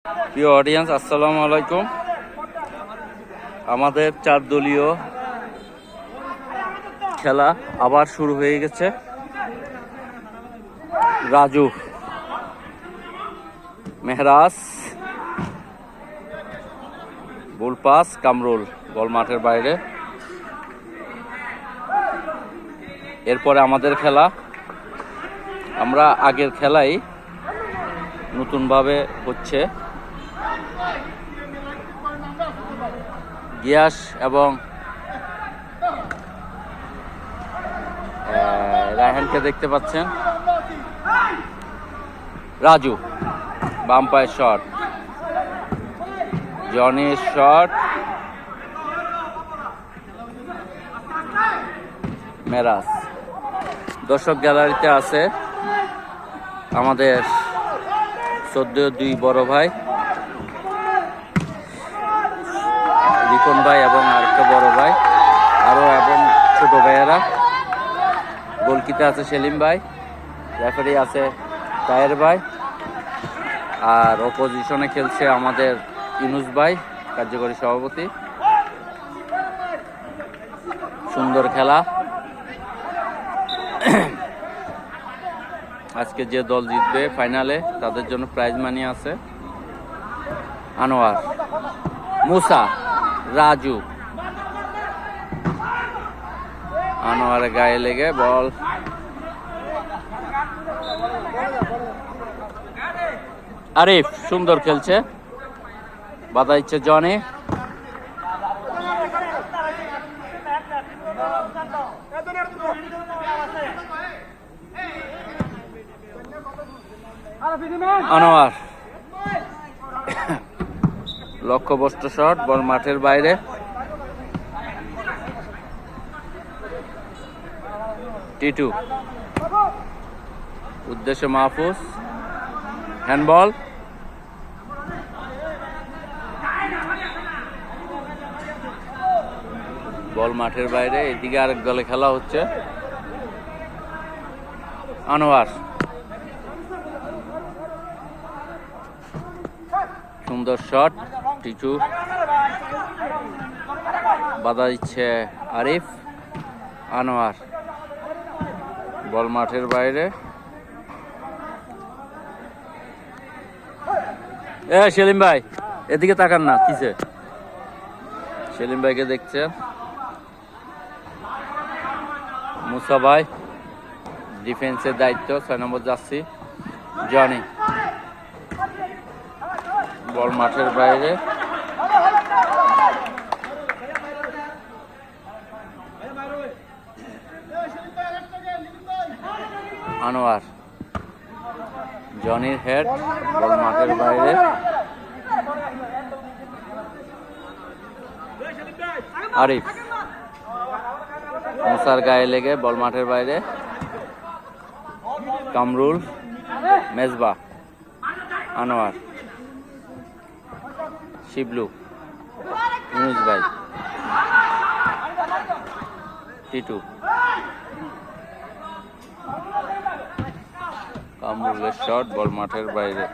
প্রিয় অডিয়েন্স, আসসালামু আলাইকুম। আমাদের 4 দলীয় খেলা আবার শুরু হয়ে গেছে। রাজু, মেহরাজ, বুলপাস, কামরুল বল মাঠের বাইরে। এরপরে আমাদের খেলা, আমরা আগের খেলাই নতুনভাবে হচ্ছে। গিয়াস এবং রায়হানকে দেখতে পাচ্ছেন। রাজু বাম পায়ের শট, জনির শট, মেরাজ। দর্শক গ্যালারিতে আছে আমাদের 14 বড় ভাই রিপন ভাই এবং আরেকটা বড় ভাই, এবং ছোট ভাইয়েরা। গোলকিতে আছে সেলিম ভাই, রেফারি আছে তায়ের ভাই, আর অপোজিশনে খেলছে আমাদের ইউনুস ভাই, কার্যকরী সভাপতি। সুন্দর খেলা। আজকে যে দল জিতবে ফাইনালে তাদের জন্য প্রাইজ মানি আছে। আনোয়ার, মুসা, রাজু। আনোয়ারের গায়ে লেগে বল। আরিফ সুন্দর খেলছে, বাধা দিচ্ছে জনি। আনোয়ার লক্ষ্যভ্রষ্ট শট, বল মাঠের বাইরে। টিটু, উদ্দেশ্যে মাহফুজ, হ্যান্ডবল। বল মাঠের বাইরে। এদিকে আরেক দলে খেলা হচ্ছে। আনোয়ার সুন্দর শট, টিটু বাধা দিচ্ছে আরিফ। আনোয়ার বল মাঠের বাইরে। সেলিম ভাই এদিকে তাকান না, কিসে? সেলিম ভাইকে দেখছেন। মুসা ভাই ডিফেন্সের দায়িত্ব, 6 নম্বর যাচ্ছি। জনি বল মাঠের বাইরে। আনোয়ার, জনির হেড, বল মাঠের বাইরে। আরিফ, মুসার গায়ে লেগে বল মাঠের বাইরে। কামরুল, মেজবা, আনোয়ার, শিবলু, ইউনুস ভাই, টিটু। কামরুলের শট, বল মাঠের বাইরে।